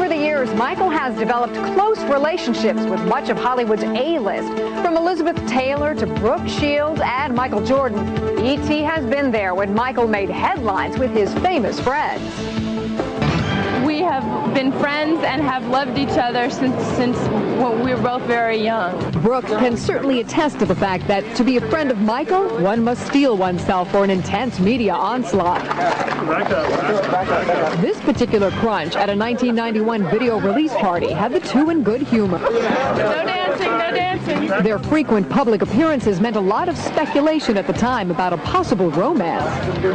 Over the years, Michael has developed close relationships with much of Hollywood's A-list. From Elizabeth Taylor to Brooke Shields and Michael Jordan, E.T. has been there when Michael made headlines with his famous friends. We have been friends and have loved each other since when we were both very young. Brooke can certainly attest to the fact that to be a friend of Michael, one must steel oneself for an intense media onslaught. This particular crunch at a 1991 video release party had the two in good humor. No dancing, no dancing. Their frequent public appearances meant a lot of speculation at the time about a possible romance.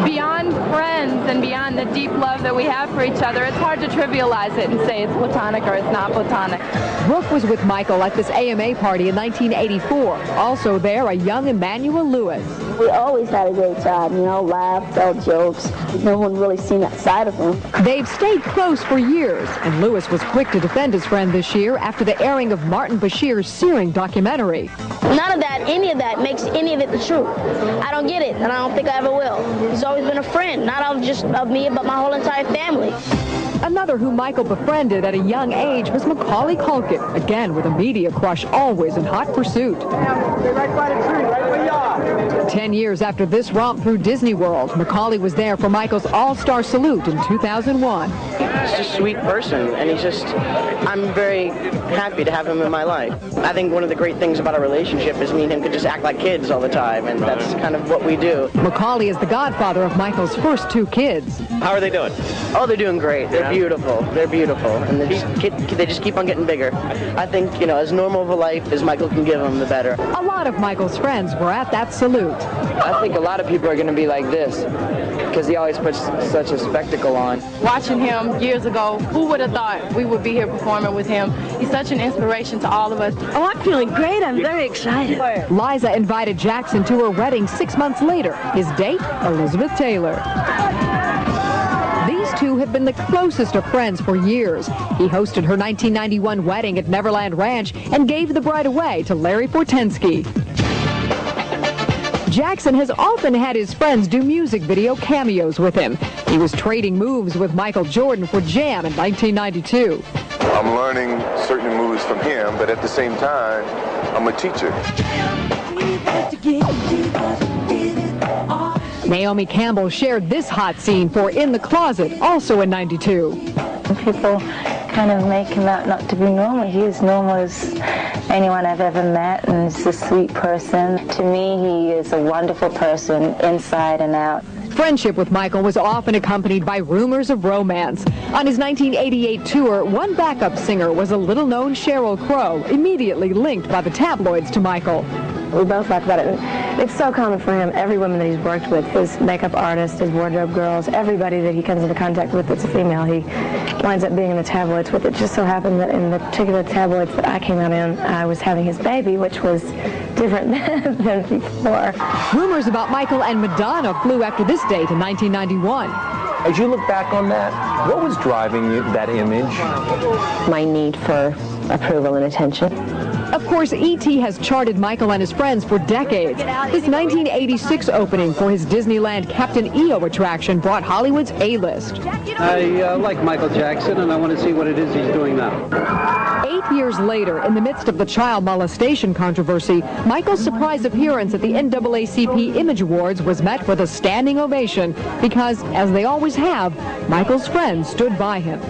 Beyond friends and beyond the deep love that we have for each other, it's hard to trivialize it and say it's platonic or it's not platonic. Brooke was with Michael at this AMA party in 1984. Also there, a young Emmanuel Lewis. We always had a great time, you know, laughed, tell jokes. No one really seen that side of him. They've stayed close for years, and Lewis was quick to defend his friend this year after the airing of Martin Bashir's searing documentary. None of that, any of that makes any of it the truth. I don't get it, and I don't think I ever will. He's always been a friend, not just of me, but my whole entire family. Another who Michael befriended at a young age was Macaulay Culkin, again with a media crush always in hot pursuit. 10 years after this romp through Disney World, Macaulay was there for Michael's all-star salute in 2001. He's just a sweet person, and I'm very happy to have him in my life. I think one of the great things about our relationship is me and him could just act like kids all the time, and that's kind of what we do. Macaulay is the godfather of Michael's first two kids. How are they doing? Oh, they're doing great. They're beautiful. They're beautiful, and they just keep on getting bigger. I think, as normal of a life as Michael can give them, the better. A lot of Michael's friends were at that salute. I think a lot of people are going to be like this because he always puts such a spectacle on. Watching him years ago, who would have thought we would be here performing with him? He's such an inspiration to all of us. Oh, I'm feeling great. I'm very excited. Liza invited Jackson to her wedding 6 months later. His date, Elizabeth Taylor. These two have been the closest of friends for years. He hosted her 1991 wedding at Neverland Ranch and gave the bride away to Larry Fortensky. Jackson has often had his friends do music video cameos with him. He was trading moves with Michael Jordan for Jam in 1992. I'm learning certain moves from him, but at the same time, I'm a teacher. Naomi Campbell shared this hot scene for In the Closet, also in '92. People kind of make him out not to be normal. He is normal as anyone I've ever met, and he's a sweet person. To me, he is a wonderful person inside and out. Friendship with Michael was often accompanied by rumors of romance. On his 1988 tour, one backup singer was a little-known Sheryl Crow, immediately linked by the tabloids to Michael. We both laughed about it. It's so common for him. Every woman that he's worked with, his makeup artist, his wardrobe girls, everybody that he comes into contact with that's a female, he winds up being in the tabloids with. It just so happened that in the particular tabloids that I came out in, I was having his baby, which was different than before. Rumors about Michael and Madonna flew after this date in 1991. As you look back on that, what was driving you, that image? My need for approval and attention. Of course, E.T. has charted Michael and his friends for decades. His 1986 opening for his Disneyland Captain EO attraction brought Hollywood's A-list. I like Michael Jackson, and I want to see what it is he's doing now. 8 years later, in the midst of the child molestation controversy, Michael's surprise appearance at the NAACP Image Awards was met with a standing ovation because, as they always have, Michael's friends stood by him.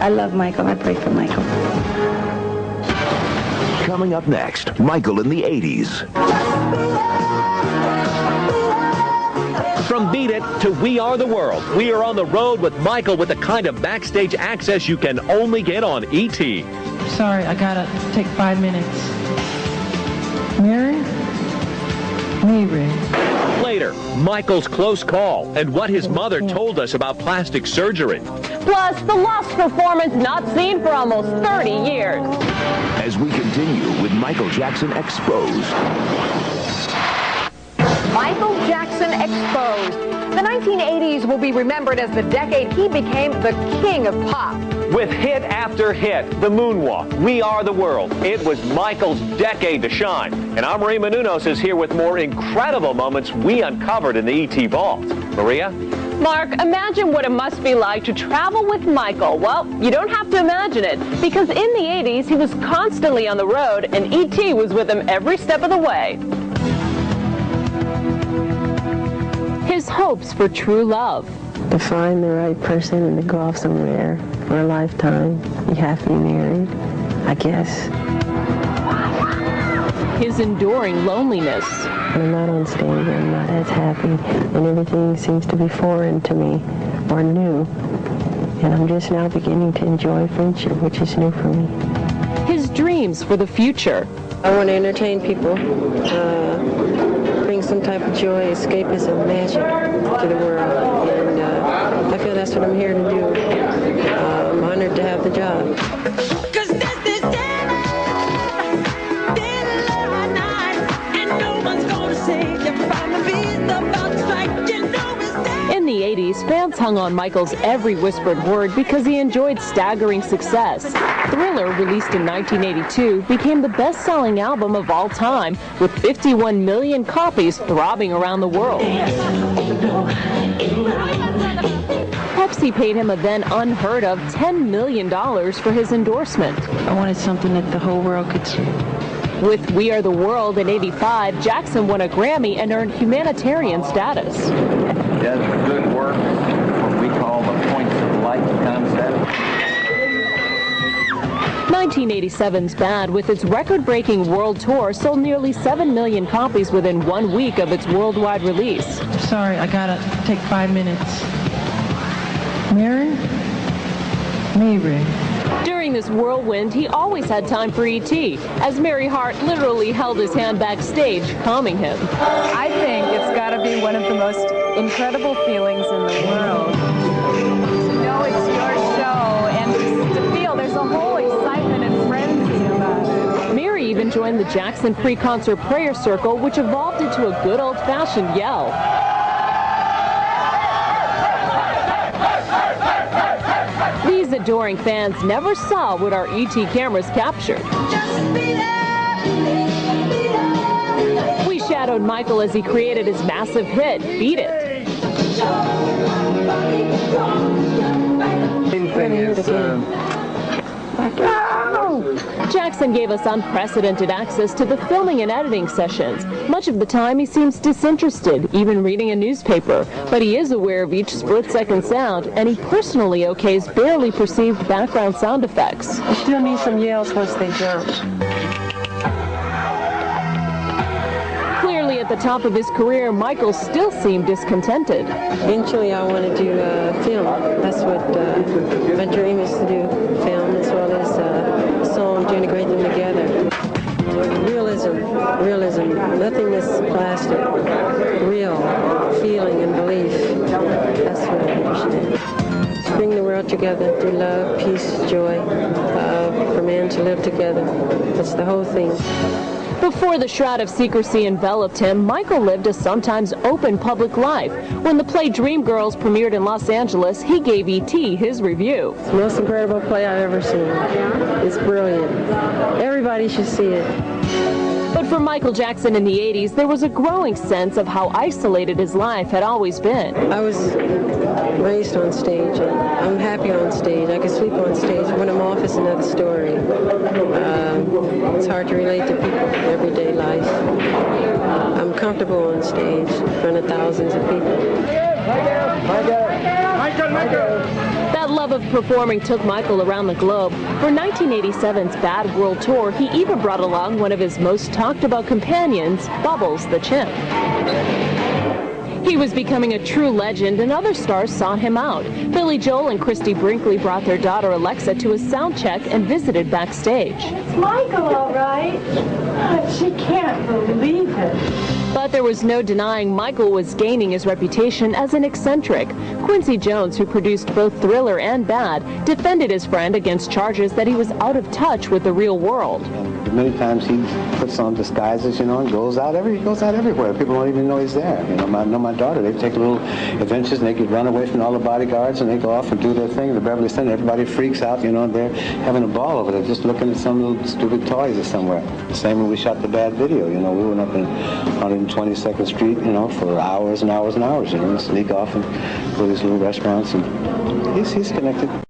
I love Michael. I pray for Michael. Coming up next, Michael in the 80s. From Beat It to We Are the World, we are on the road with Michael with the kind of backstage access you can only get on E.T. Sorry, I gotta take 5 minutes. Mary? Later, Michael's close call and what his mother told us about plastic surgery. Plus, the lost performance not seen for almost 30 years. As we continue with Michael Jackson Exposed. Michael Jackson Exposed. The 1980s will be remembered as the decade he became the king of pop. With hit after hit, The Moonwalk, We Are the World, it was Michael's decade to shine. And our Maria Menounos is here with more incredible moments we uncovered in the E.T. vault. Maria? Mark, imagine what it must be like to travel with Michael. Well, you don't have to imagine it, because in the 80s, he was constantly on the road, and E.T. was with him every step of the way. His hopes for true love. To find the right person and to go off somewhere for a lifetime, you have to be married, I guess. His enduring loneliness. When I'm not on stage, I'm not as happy, and everything seems to be foreign to me, or new. And I'm just now beginning to enjoy friendship, which is new for me. His dreams for the future. I want to entertain people, bring some type of joy, escapism, magic to the world, and I feel that's what I'm here to do. I'm honored to have the job. In the 80s, fans hung on Michael's every whispered word because he enjoyed staggering success. Thriller, released in 1982, became the best-selling album of all time, with 51 million copies throbbing around the world. Pepsi paid him a then unheard of $10 million for his endorsement. I wanted something that the whole world could see. With We Are the World in '85, Jackson won a Grammy and earned humanitarian status. He does good work, what we call the points of light concept. 1987's Bad, with its record-breaking world tour, sold nearly 7 million copies within 1 week of its worldwide release. Sorry, I gotta take 5 minutes. Mary? During this whirlwind, he always had time for E.T., as Mary Hart literally held his hand backstage, calming him. I think it's got to be one of the most incredible feelings in the world. To know it's your show and just to feel there's a whole excitement and frenzy about it. Mary even joined the Jackson pre-concert prayer circle, which evolved into a good old-fashioned yell. These adoring fans never saw what our E.T. cameras captured. We shadowed Michael as he created his massive hit, Beat It. Main thing is, Jackson gave us unprecedented access to the filming and editing sessions. Much of the time he seems disinterested, even reading a newspaper, but he is aware of each split-second sound, and he personally okays barely perceived background sound effects. I still need some yells once they jump. Clearly at the top of his career, Michael still seemed discontented. Eventually I want to do film. That's what my dream is, to do film as well as song, to integrate them together. Realism, nothing is plastic. Real feeling and belief. That's what I understand. Bring the world together through love, peace, joy, for man to live together. That's the whole thing. Before the shroud of secrecy enveloped him, Michael lived a sometimes open public life. When the play Dreamgirls premiered in Los Angeles, he gave E.T. his review. It's the most incredible play I've ever seen. It's brilliant. Everybody should see it. But for Michael Jackson in the 80s, there was a growing sense of how isolated his life had always been. I was raised on stage, and I'm happy on stage. I can sleep on stage. When I'm off, it's another story. It's hard to relate to people in everyday life. I'm comfortable on stage in front of thousands of people. That love of performing took Michael around the globe. For 1987's Bad World Tour, he even brought along one of his most talked about companions, Bubbles the Chimp. He was becoming a true legend, and other stars sought him out. Billy Joel and Christy Brinkley brought their daughter Alexa to a sound check and visited backstage. It's Michael, all right. She can't believe it. But there was no denying Michael was gaining his reputation as an eccentric. Quincy Jones, who produced both Thriller and Bad, defended his friend against charges that he was out of touch with the real world. Many times he puts on disguises, and goes out everywhere. People don't even know he's there. I know my daughter. They take little adventures, and they could run away from all the bodyguards, and they go off and do their thing in the Beverly Center. Everybody freaks out, they're having a ball over there, just looking at some little stupid toys or somewhere. The same when we shot the Bad video, we went up and on in 22nd Street, you know, for hours and hours and hours, you know, sneak off and go to these little restaurants, and he's connected.